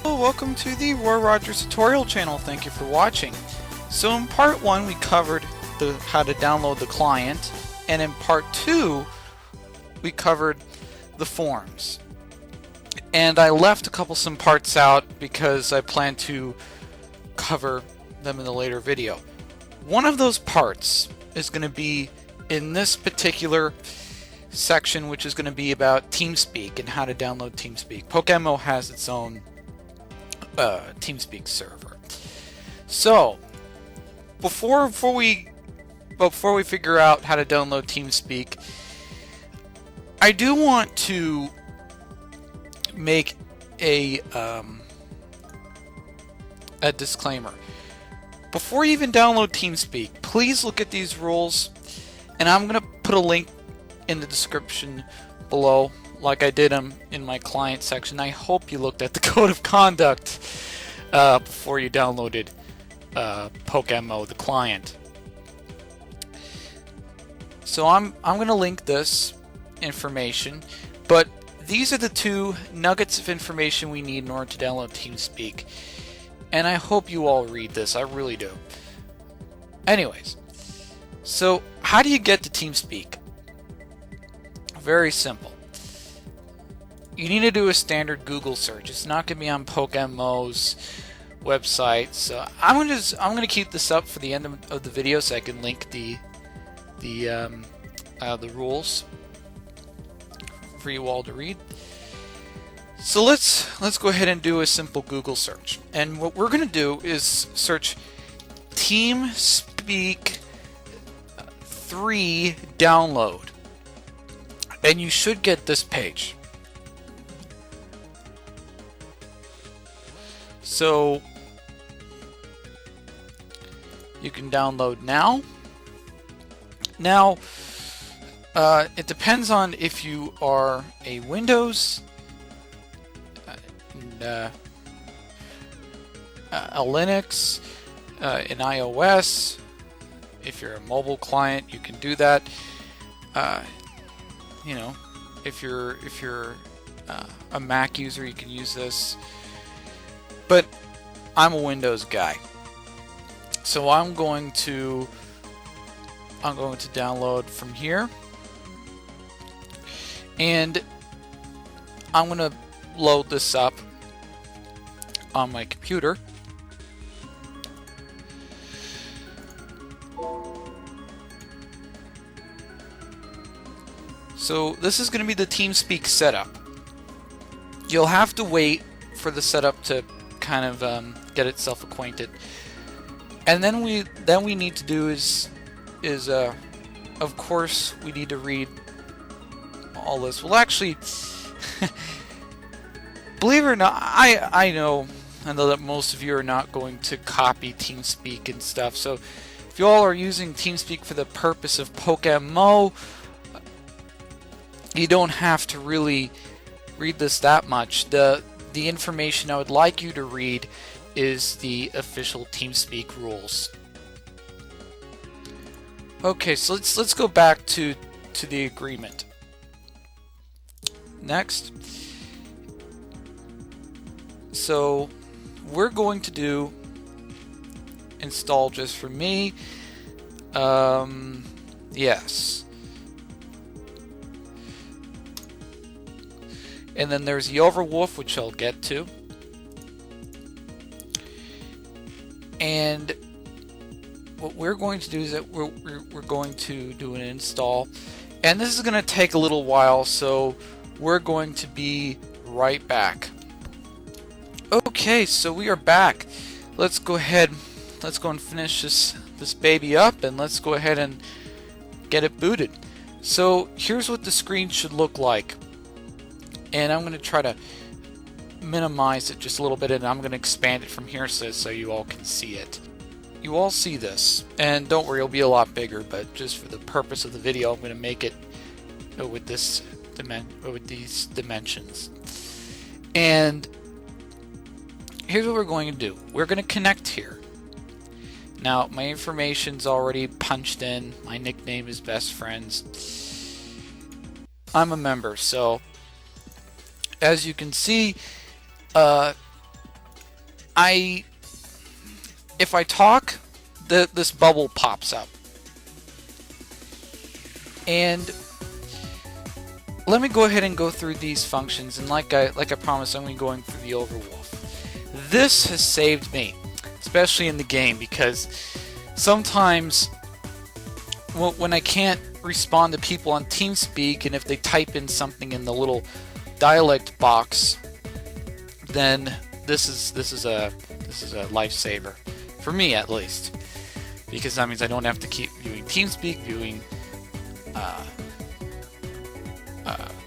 Hello, welcome to the Roy Rogers tutorial channel. Thank you for watching. So in part 1 we covered how to download the client, and in part 2 we covered the forms. And I left some parts out because I plan to cover them in a later video. One of those parts is going to be in this particular section, which is going to be about TeamSpeak and how to download TeamSpeak. PokeMMO has its own TeamSpeak server. So before we figure out how to download TeamSpeak, I do want to make a disclaimer. Before you even download TeamSpeak, please look at these rules, and I'm going to put a link in the description below, like I did in my client section. I hope you looked at the code of conduct before you downloaded PokeMMO the client. So I'm going to link this information, but these are the 2 nuggets of information we need in order to download TeamSpeak. And I hope you all read this, I really do. Anyways, so how do you get to TeamSpeak? Very simple. You need to do a standard Google search. It's not going to be on PokeMMO's website. So I'm going to keep this up for the end of the video so I can link the rules for you all to read. So let's go ahead and do a simple Google search. And what we're going to do is search TeamSpeak 3 download. And you should get this page. So you can download now. Now, it depends on if you are a Windows, a Linux, an iOS. If you're a mobile client, you can do that. You know, if you're a Mac user, you can use this. But I'm a Windows guy, so I'm going to download from here, and I'm going to load this up on my computer. So this is going to be the TeamSpeak setup. You'll have to wait for the setup to kind of get itself acquainted, and then we need to do is of course we need to read all this. Well, actually, believe it or not, I know that most of you are not going to copy TeamSpeak and stuff. So if you all are using TeamSpeak for the purpose of PokeMMO, you don't have to really read this that much. The information I would like you to read is the official TeamSpeak rules. Okay, so let's go back to the agreement. Next. So we're going to do install just for me. Yes. And then there's the Overwolf, which I'll get to. And what we're going to do is that we're going to do an install. And this is going to take a little while, so we're going to be right back. Okay, so we are back. Let's go ahead. Let's go and finish this baby up, and let's go ahead and get it booted. So here's what the screen should look like. And I'm going to try to minimize it just a little bit, and I'm going to expand it from here so you all can see it. You all see this, and don't worry, it'll be a lot bigger, but just for the purpose of the video, I'm going to make it with these dimensions. And here's what we're going to do. We're going to connect here. Now, my information's already punched in. My nickname is Best Friends. I'm a member. So as you can see, if I talk, this bubble pops up. And let me go ahead and go through these functions, and like I promised, I'm going to be going through the Overwolf. This has saved me, especially in the game, because sometimes when I can't respond to people on TeamSpeak, and if they type in something in the little dialect box, then this is a lifesaver for me, at least, because that means I don't have to keep viewing TeamSpeak, viewing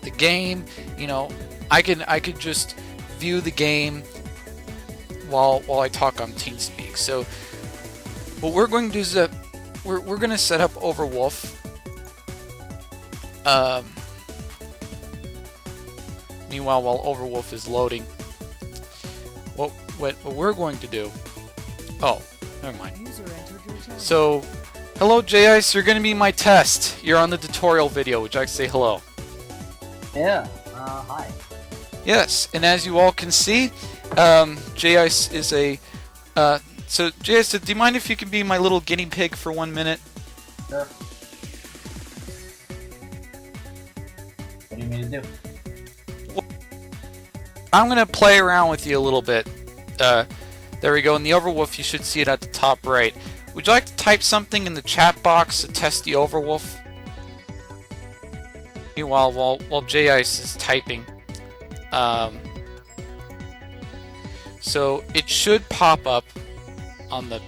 the game. You know, I could just view the game while I talk on TeamSpeak. So what we're going to do is that we're going to set up Overwolf. Meanwhile, while Overwolf is loading, what we're going to do? Oh, never mind. So, hello JIce, you're going to be my test. You're on the tutorial video. Would you like to say hello? Yeah. Hi. Yes, and as you all can see, JIce is a. So JIce, do you mind if you can be my little guinea pig for 1 minute? Sure. What do you mean to do? I'm gonna play around with you a little bit. There we go. In the Overwolf, you should see it at the top right. Would you like to type something in the chat box to test the Overwolf? Meanwhile, while JIce is typing, so it should pop up on the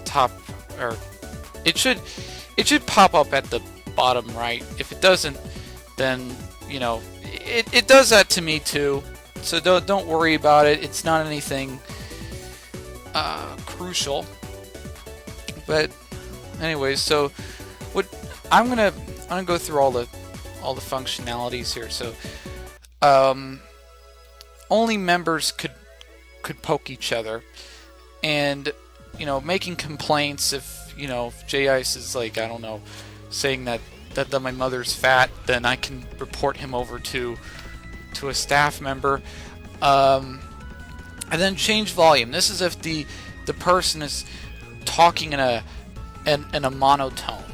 top, or it should pop up at the bottom right. If it doesn't, then you know it does that to me too. So don't worry about it. It's not anything crucial. But anyways, so what I'm gonna go through all the functionalities here. So only members could poke each other, and you know, making complaints if you know if JIce is like, I don't know, saying that my mother's fat, then I can report him over to a staff member. And then change volume. This is if the person is talking in a monotone,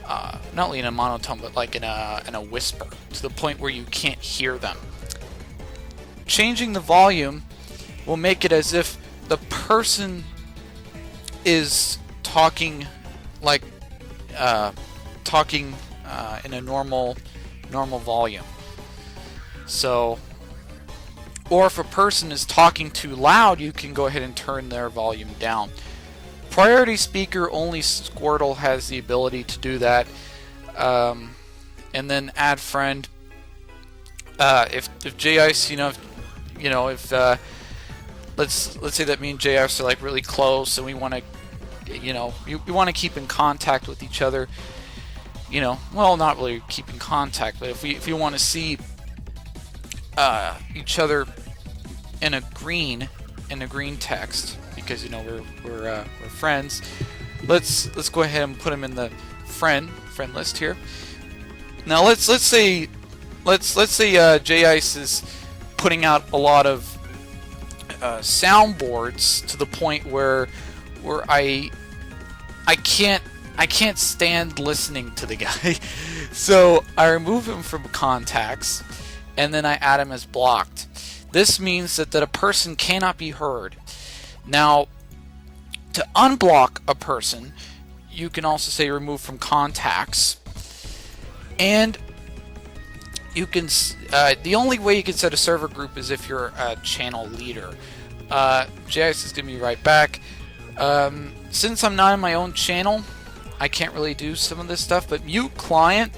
not only in a monotone, but like in a whisper, to the point where you can't hear them. Changing the volume will make it as if the person is talking like in a normal volume. So, or if a person is talking too loud, you can go ahead and turn their volume down. Priority speaker, only Squirtle has the ability to do that. And then add friend. If JIce, if let's say that me and JIce are like really close, and we want to, we want to keep in contact with each other. Well, not really keep in contact, but if we want to see each other in a green text, because we're friends. Let's go ahead and put them in the friend list here. Now let's say JIce is putting out a lot of soundboards to the point where I can't stand listening to the guy. So I remove him from contacts, and then I add him as blocked. This means that a person cannot be heard. Now, to unblock a person, you can also say remove from contacts. And you can the only way you can set a server group is if you're a channel leader. JIce is going to be right back. Since I'm not in my own channel, I can't really do some of this stuff, but mute client,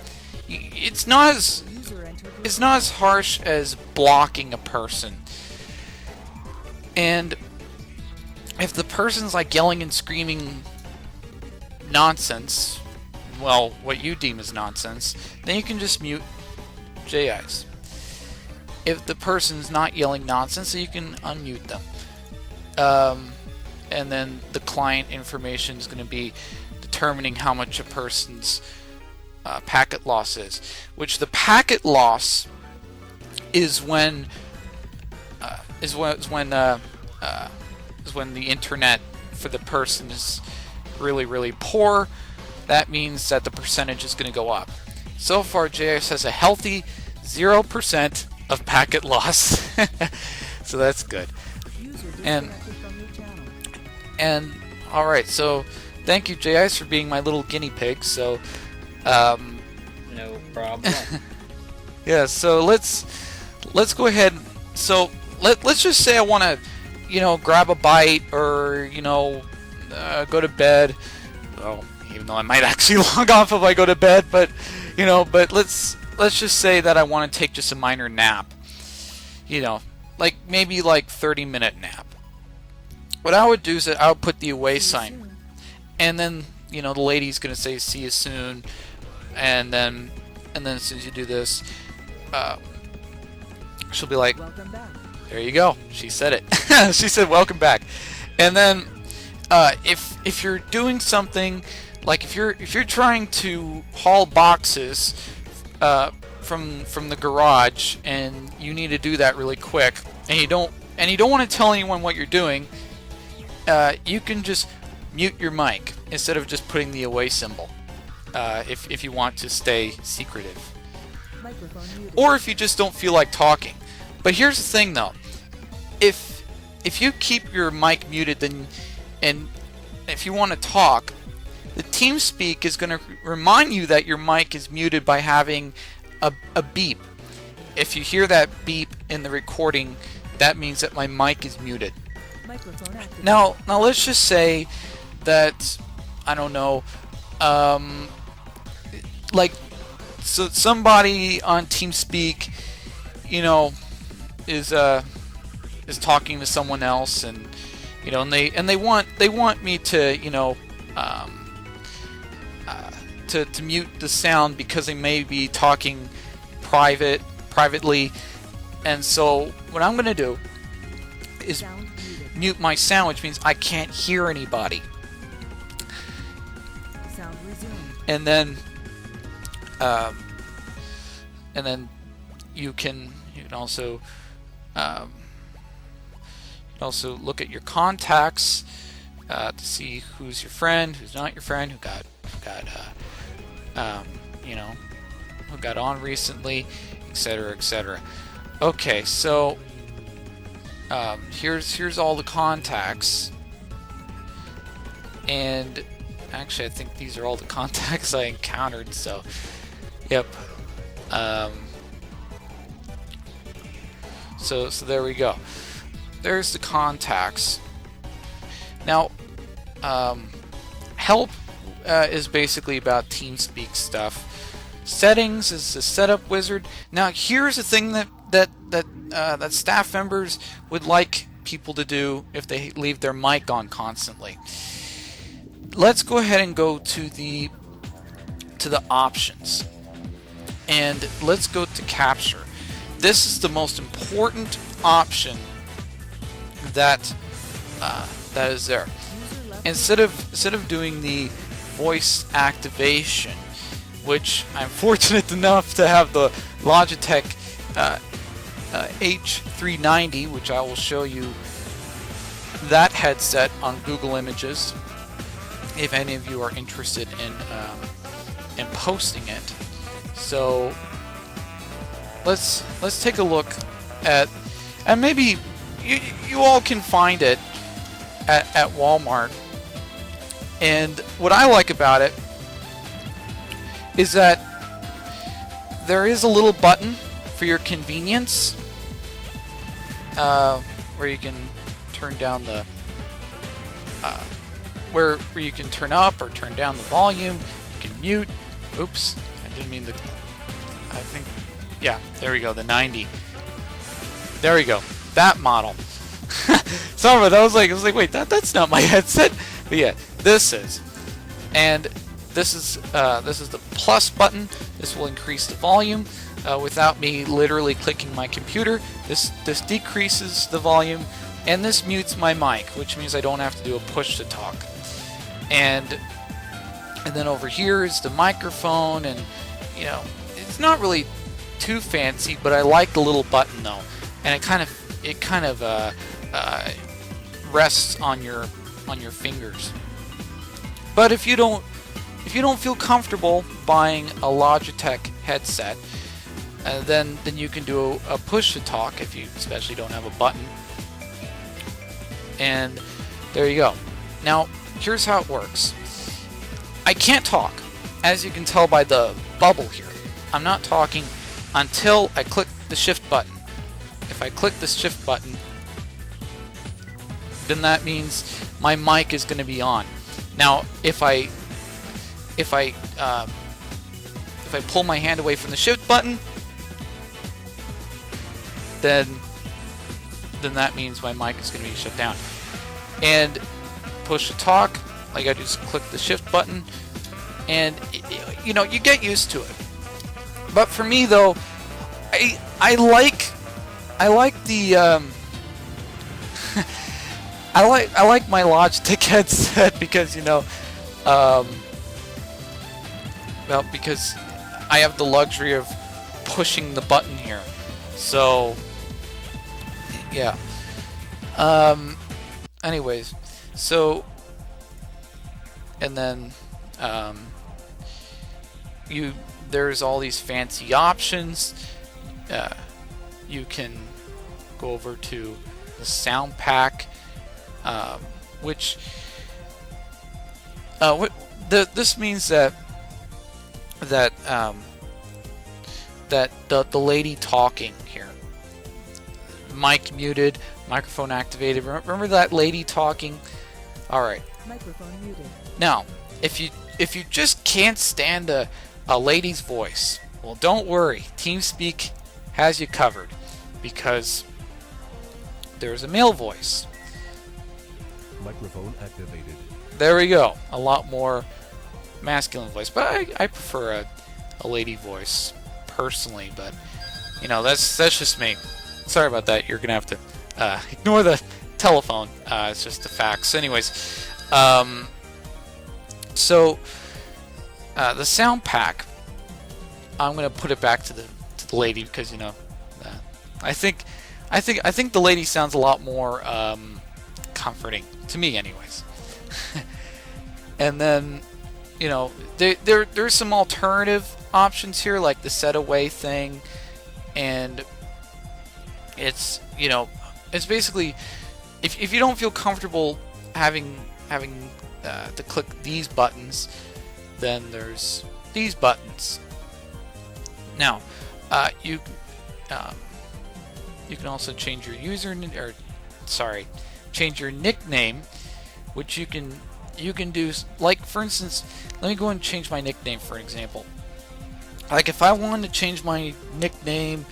it's not as harsh as blocking a person. And if the person's like yelling and screaming nonsense, well, what you deem as nonsense, then you can just mute JIce. If the person's not yelling nonsense, then you can unmute them. And then the client information is going to be determining how much a person's packet loss is, which the packet loss is when the internet for the person is really poor. That means that the percentage is going to go up. So far, JIce has a healthy 0% of packet loss, so that's good. And all right, so thank you, JIce, for being my little guinea pig. So, No problem. yeah. So let's go ahead. So let's just say I want to, grab a bite or go to bed. Well, even though I might actually log off if I go to bed, but let's just say that I want to take just a minor nap. Like maybe 30-minute nap. What I would do is that I would put the away sign, and then the lady's gonna say see you soon, and then as soon as you do this, she'll be like, Welcome back. there you go. She said it. She said welcome back. And then if you're doing something like if you're trying to haul boxes from the garage and you need to do that really quick and you don't want to tell anyone what you're doing, you can just mute your mic instead of just putting the away symbol if you want to stay secretive, or if you just don't feel like talking. But here's the thing though, if you keep your mic muted, then and if you want to talk, the TeamSpeak is going to remind you that your mic is muted by having a beep. If you hear that beep in the recording, that means that my mic is muted. Now let's just say that, I don't know, so somebody on TeamSpeak, is talking to someone else, and and they want me to to mute the sound because they may be talking privately, and so what I'm gonna do is mute my sound, which means I can't hear anybody. Sound resumed. And then you can also look at your contacts to see who's your friend, who's not your friend, who got on recently, etc. Okay, so here's all the contacts, and actually I think these are all the contacts I encountered. So, yep. So there we go. There's the contacts. Now, help is basically about TeamSpeak stuff. Settings is the setup wizard. Now, here's the thing that staff members would like people to do if they leave their mic on constantly. Let's go ahead and go to the options, and let's go to capture. This is the most important option that is there. Instead of doing the voice activation, which I'm fortunate enough to have the Logitech H390, which I will show you that headset on Google Images if any of you are interested in posting it. So let's take a look at, and maybe you all can find it at Walmart. And what I like about it is that there is a little button for your convenience where you can turn down the where you can turn up or turn down the volume. You can mute. Oops, I didn't mean to. I think, yeah, there we go, the 90. There we go, that model. Sorry, but I was like, wait, that's not my headset. But yeah, this is, and this is the plus button. This will increase the volume without me literally clicking my computer. This decreases the volume, and this mutes my mic, which means I don't have to do a push to talk. And And then over here is the microphone, and you know, it's not really too fancy, but I like the little button though, and it kind of rests on your fingers. But if you don't feel comfortable buying a Logitech headset, then you can do a push to talk if you especially don't have a button. And there you go. Now here's how it works. I can't talk, as you can tell by the bubble here. I'm not talking until I click the shift button. If I click the shift button, then that means my mic is going to be on. Now, if I pull my hand away from the shift button, then that means my mic is going to be shut down. And push to talk, like I just click the shift button, and you know, you get used to it. But for me though, I like the I like my Logitech headset because, you know, well, because I have the luxury of pushing the button here. So yeah. Anyways, so and then there's all these fancy options. You can go over to the sound pack, which this means that the lady talking here, mic muted, microphone activated. Remember that lady talking? All right. Microphone muted. Now, if you just can't stand a lady's voice, well, don't worry. TeamSpeak has you covered, because there's a male voice. Microphone activated. There we go. A lot more masculine voice, but I prefer a lady voice personally. But you know, that's just me. Sorry about that. You're gonna have to ignore the telephone. It's just the facts. Anyways, so the sound pack, I'm gonna put it back to the lady, because, you know, I think the lady sounds a lot more comforting to me, anyways. And then, you know, there's some alternative options here, like the set away thing, and it's, you know, it's basically, if you don't feel comfortable having to click these buttons, then there's these buttons. Now, you can also change your change your nickname, which you can do. Like, for instance, let me go and change my nickname for example. Like, if I wanted to change my nickname,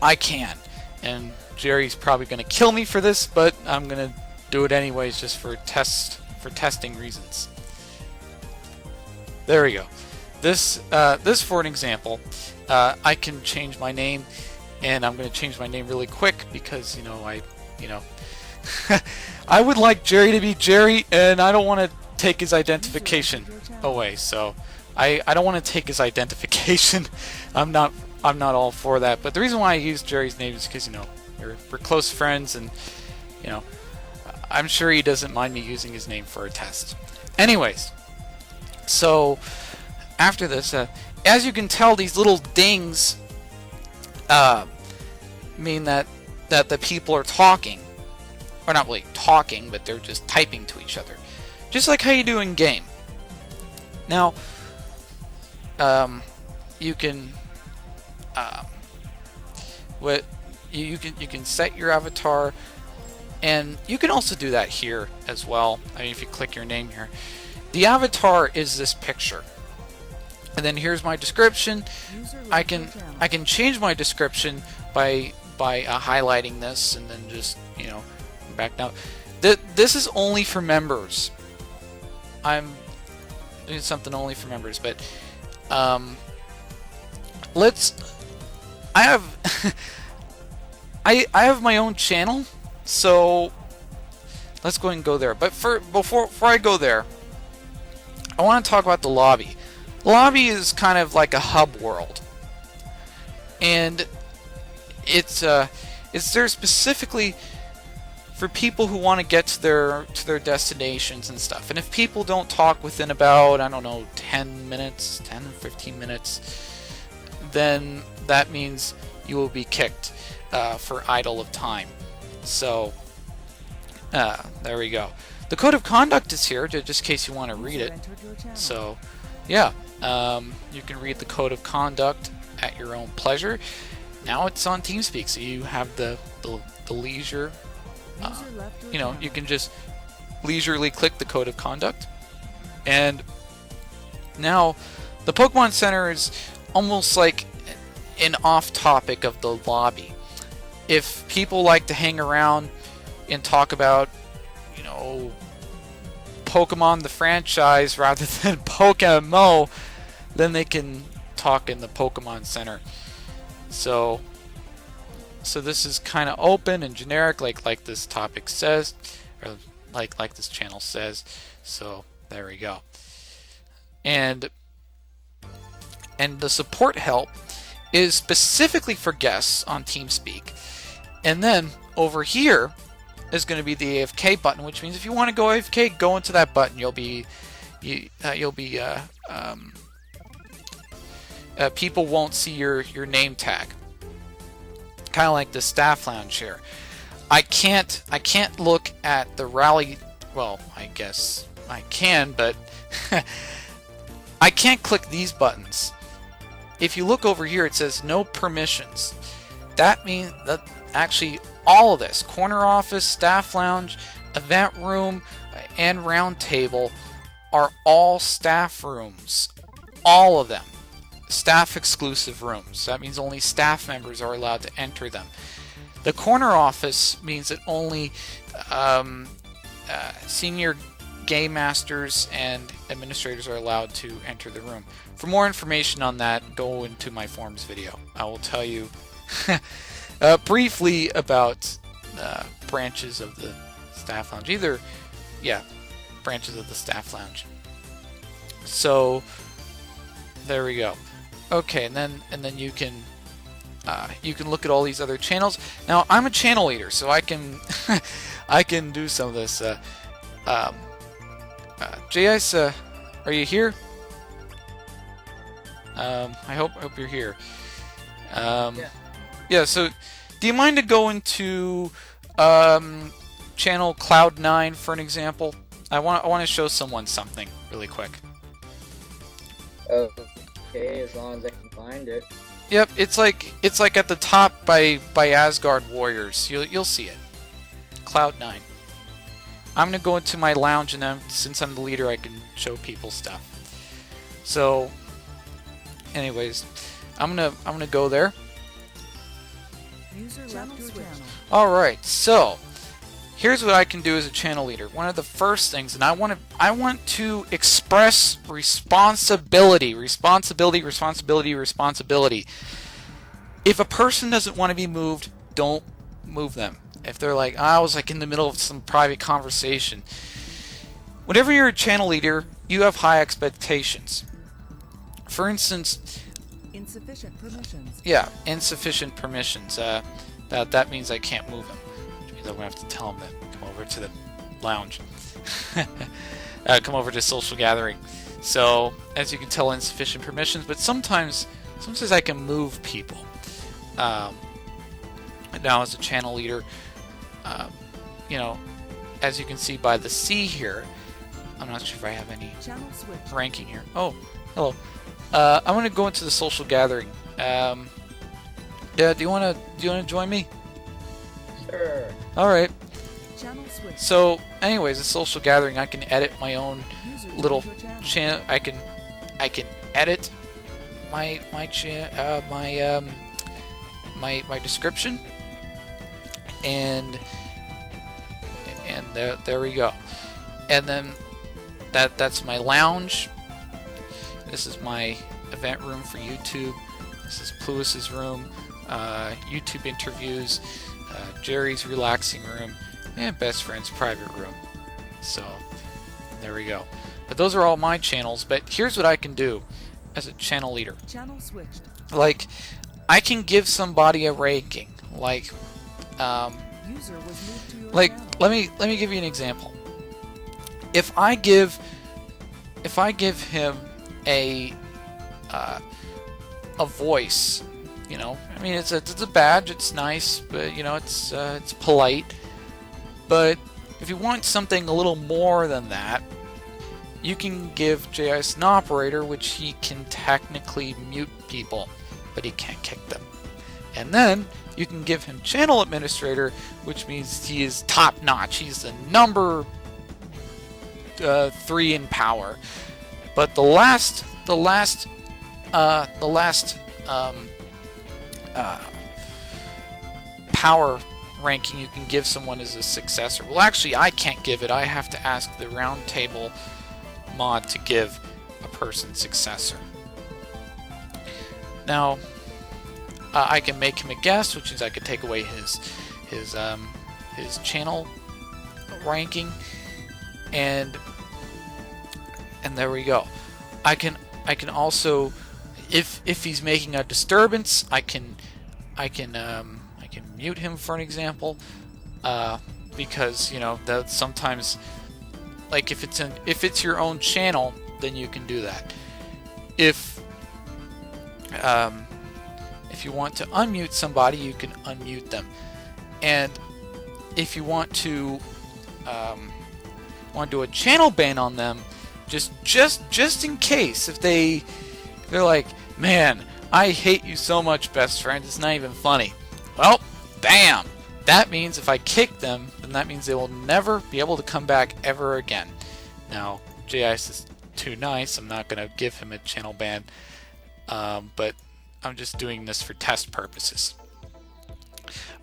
I can. And Jerry's probably going to kill me for this, but I'm going to do it anyways, just for testing reasons. There we go. This for an example, I can change my name, and I'm going to change my name really quick because, you know, I would like Jerry to be Jerry, and I don't want to take his identification away. So I don't want to take his identification. I'm not all for that. But the reason why I use Jerry's name is because, you know, we're close friends, and, you know, I'm sure he doesn't mind me using his name for a test. Anyways, so after this, as you can tell, these little dings mean that the people are talking, or not really talking, but they're just typing to each other, just like how you do in game. Now, you can you can set your avatar, and you can also do that here as well. I mean, if you click your name here, the avatar is this picture. And then here's my description. I can change my description by highlighting this, and then just, you know, back down. This is only for members. I'm doing something only for members, but I have I have my own channel, so let's go ahead and go there. But before I go there, I want to talk about the lobby. The lobby is kind of like a hub world, and it's there specifically for people who want to get to their destinations and stuff. And if people don't talk within about, I don't know, 10 minutes, 10 or 15 minutes, then that means you will be kicked for idle of time. So there we go. The code of conduct is here, just in case you want to read it. So yeah, you can read the code of conduct at your own pleasure. Now it's on TeamSpeak, so you have the leisure. You know, you can just leisurely click the code of conduct. And now the Pokemon Center is almost like an off-topic of the lobby. If people like to hang around and talk about, you know, Pokemon the franchise rather than PokeMMO, then they can talk in the Pokemon Center. So this is kind of open and generic, like this topic says, or like this channel says. So there we go. And the support help is specifically for guests on TeamSpeak. And then over here is going to be the AFK button, which means if you want to go AFK, go into that button. People won't see your name tag. Kind of like the staff lounge here. I can't look at the rally. Well, I guess I can, but I can't click these buttons. If you look over here, it says no permissions. That means that actually all of this, corner office, staff lounge, event room, and round table, are all staff rooms. All of them. Staff exclusive rooms. That means only staff members are allowed to enter them. The corner office means that only senior game masters and administrators are allowed to enter the room. For more information on that, go into my forums video. I will tell you briefly about branches of the staff lounge. Branches of the staff lounge. So there we go. Okay, and then you can look at all these other channels. Now I'm a channel leader, so I can I can do some of this. JIce, are you here? I hope you're here. Yeah. So, do you mind to go into channel Cloud9 for an example? I want to show someone something really quick. Okay, as long as I can find it. Yep, it's like at the top by Asgard Warriors. You'll see it. Cloud9. I'm gonna go into my lounge, and then since I'm the leader, I can show people stuff. So, anyways, I'm gonna go there. All right, so here's what I can do as a channel leader. One of the first things, and I want to express responsibility. If a person doesn't want to be moved, don't move them. If they're like, I was like in the middle of some private conversation. Whenever you're a channel leader, you have high expectations. For instance, insufficient permissions. Yeah, insufficient permissions. That means I can't move them. Which means I'm gonna have to tell them to come over to the lounge. Come over to social gathering. So as you can tell, insufficient permissions. But sometimes I can move people. Now as a channel leader, you know, as you can see by the C here, I'm not sure if I have any ranking here. Oh, hello. I'm gonna go into the social gathering. Yeah, do you wanna join me? Sure. All right. So, anyways, a social gathering. I can edit my own little channel. I can edit my description, and there we go. And then that's my lounge. This is my event room for YouTube. This is Pluis's room, YouTube interviews, Jerry's relaxing room, and best friend's private room. So there we go. But those are all my channels, but here's what I can do as a channel leader. Channel switched. Like, I can give somebody a ranking. Like, User was moved to your like channel. let me give you an example. If I give him a voice, you know, I mean it's a badge, it's nice, but you know it's polite. But if you want something a little more than that, you can give JIce an operator, which he can technically mute people, but he can't kick them. And then you can give him channel administrator, which means he is top notch. He's the number 3 in power. But the last power ranking you can give someone is a successor. Well, actually, I can't give it. I have to ask the round table mod to give a person successor. Now, I can make him a guest, which means I could take away his channel ranking, and there we go. I can also, if he's making a disturbance, I can mute him, for an example, because you know that sometimes, like if it's your own channel, then you can do that. If you want to unmute somebody, you can unmute them, and if you want to do a channel ban on them, just in case, if they're like, man, I hate you so much, best friend, it's not even funny. Well, bam! That means if I kick them, then that means they will never be able to come back ever again. Now, JIce is too nice, I'm not going to give him a channel ban, but I'm just doing this for test purposes.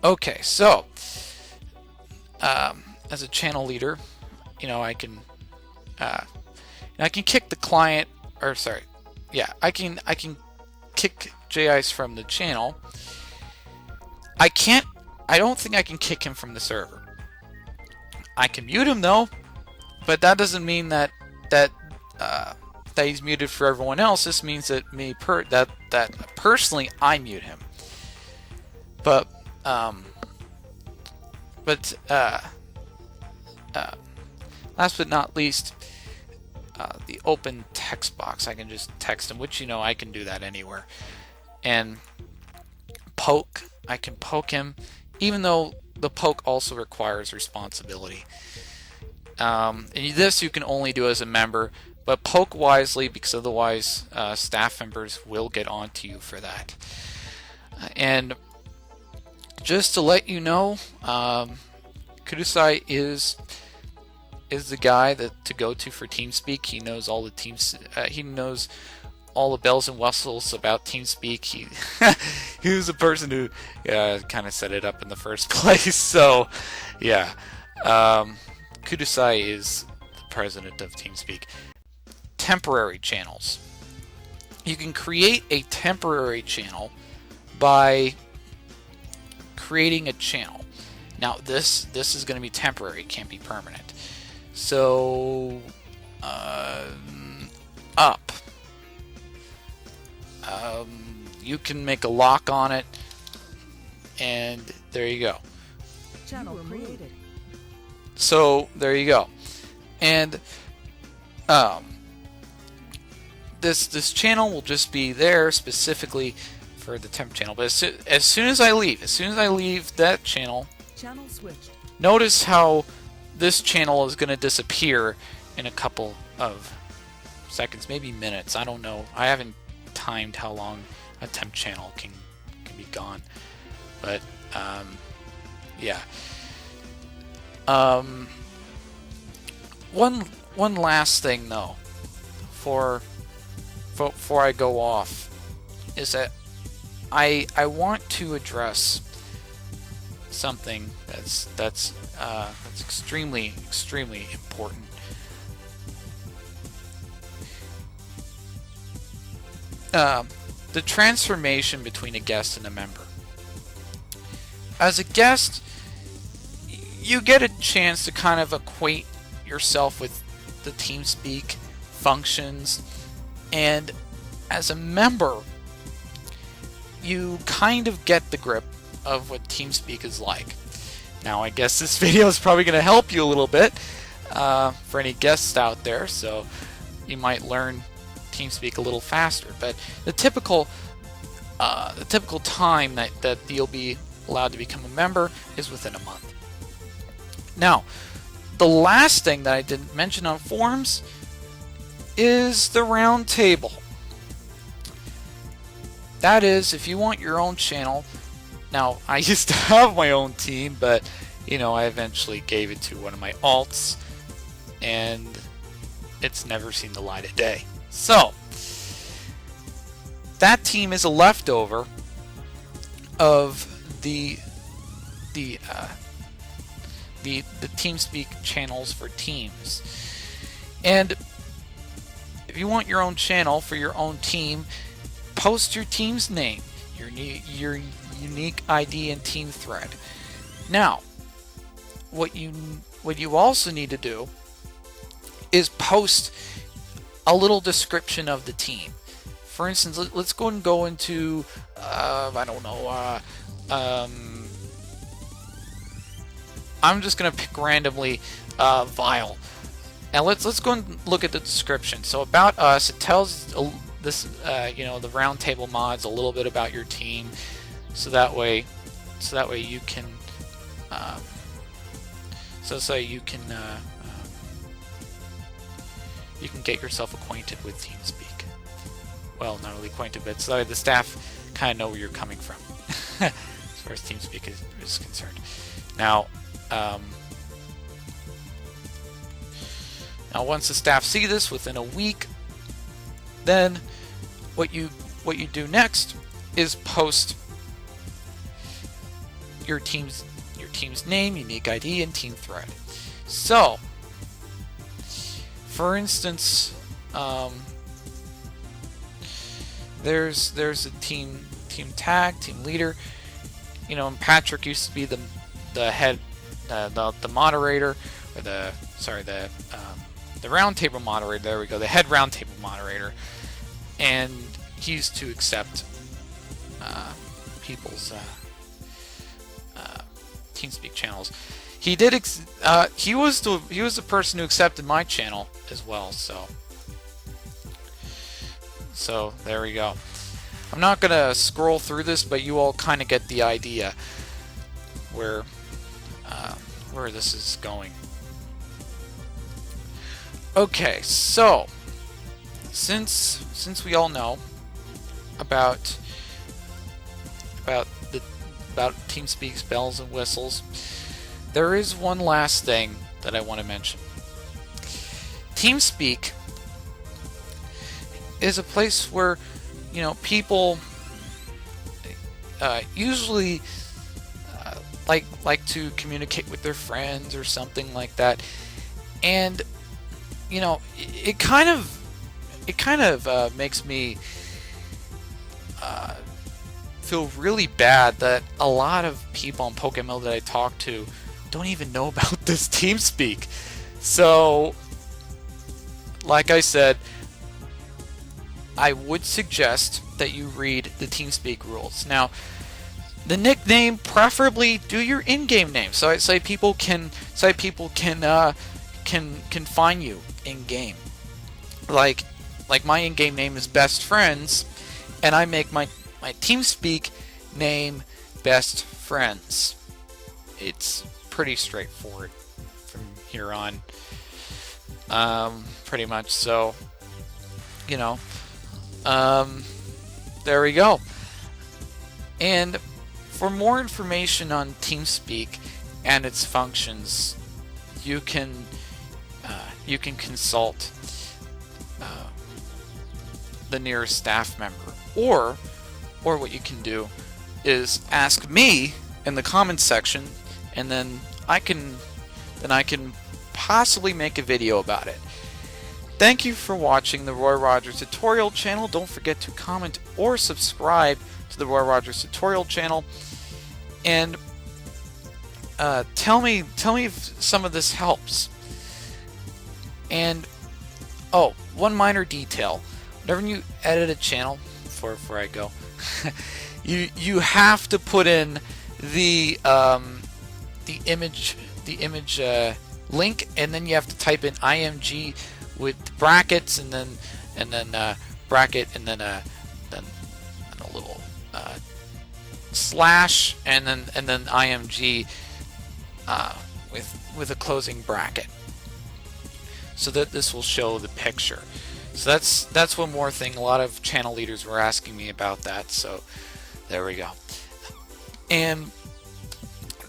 Okay, so, as a channel leader, you know, I can kick the client, or sorry, yeah, I can kick JIce from the channel. I don't think I can kick him from the server. I can mute him though, but that doesn't mean that he's muted for everyone else. This means that that personally I mute him. But last but not least, the open text box. I can just text him, which, you know, I can do that anywhere. And poke, I can poke him, even though the poke also requires responsibility. And this you can only do as a member, but poke wisely, because otherwise staff members will get onto you for that. And just to let you know, Kudasai is the guy to go to for TeamSpeak. He knows all the he knows all the bells and whistles about TeamSpeak. He was the person who kind of set it up in the first place. So, yeah, Kudasai is the president of TeamSpeak. Temporary channels. You can create a temporary channel by creating a channel. Now, this is going to be temporary; it can't be permanent. So, up. You can make a lock on it, and there you go. Channel created. So there you go. And this channel will just be there specifically for the temp channel. But as soon as I leave that channel, Channel switched. notice how this channel is going to disappear in a couple of seconds, maybe minutes. I don't know. I haven't timed how long a temp channel can be gone, but yeah. One last thing though, before I go off, is that I want to address something that's extremely important. The transformation between a guest and a member. As a guest, you get a chance to kind of acquaint yourself with the TeamSpeak functions, and as a member, you kind of get the grip of what TeamSpeak is like. Now, I guess this video is probably going to help you a little bit for any guests out there, so you might learn TeamSpeak a little faster. But the typical time that you'll be allowed to become a member is within a month. Now, the last thing that I didn't mention on forums is the round table. That is, if you want your own channel. Now, I used to have my own team, but you know, I eventually gave it to one of my alts, and it's never seen the light of day. So that team is a leftover of the TeamSpeak channels for teams. And if you want your own channel for your own team, post your team's name, your unique ID and team thread. Now, what you also need to do is post a little description of the team. For instance, let's go and go into I don't know. I'm just gonna pick randomly Vile, and let's go and look at the description. So about us, it tells this you know, the roundtable mods a little bit about your team, so that way you can you can get yourself acquainted with TeamSpeak. Well, not really acquainted, but so the staff kind of know where you're coming from as far as TeamSpeak is concerned. Now, once the staff see this within a week, then what you do next is post your team's name, unique ID, and team thread. So, for instance, there's a team tag, team leader. You know, and Patrick used to be the head, the moderator, or the roundtable moderator. There we go, the head roundtable moderator, and he used to accept people's TeamSpeak channels. He did. He was the person who accepted my channel as well. So there we go. I'm not gonna scroll through this, but you all kind of get the idea where this is going. Okay, so since we all know about TeamSpeak's bells and whistles, there is one last thing that I want to mention. TeamSpeak is a place where, you know, people usually like to communicate with their friends or something like that, and you know, it kind of makes me feel really bad that a lot of people on PokeMMO that I talk to don't even know about this TeamSpeak. So, like I said, I would suggest that you read the TeamSpeak rules. Now, the nickname, preferably do your in-game name, so people can find you in-game. Like my in-game name is Best Friends, and I make my TeamSpeak name Best Friends. It's pretty straightforward from here on, pretty much. So, you know, there we go. And for more information on TeamSpeak and its functions, you can consult the nearest staff member, or what you can do is ask me in the comments section, and then I can possibly make a video about it. Thank you for watching the Roy Rogers tutorial channel. Don't forget to comment or subscribe to the Roy Rogers tutorial channel, and tell me if some of this helps. And oh, one minor detail. Whenever you edit a channel, before I go, you have to put in the image link, and then you have to type in img with brackets, and then bracket, and then a little slash, and then img with a closing bracket, so that this will show the picture. So that's one more thing. A lot of channel leaders were asking me about that, so there we go. And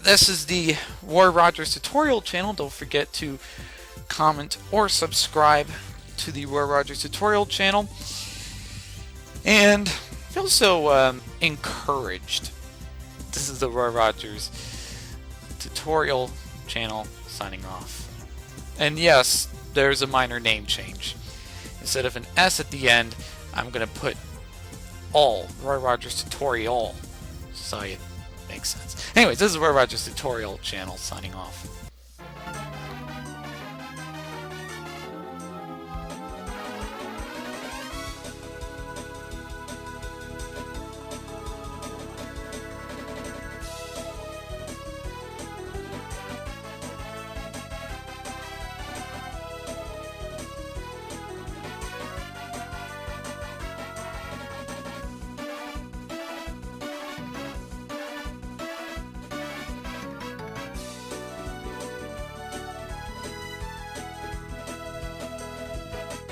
this is the Roy Rogers tutorial channel. Don't forget to comment or subscribe to the Roy Rogers tutorial channel. And also encouraged. This is the Roy Rogers tutorial channel signing off. And yes, there's a minor name change. Instead of an S at the end, I'm going to put all, Roy Rogers tutorial, so it makes sense. Anyways, this is Roy Rogers tutorial channel signing off.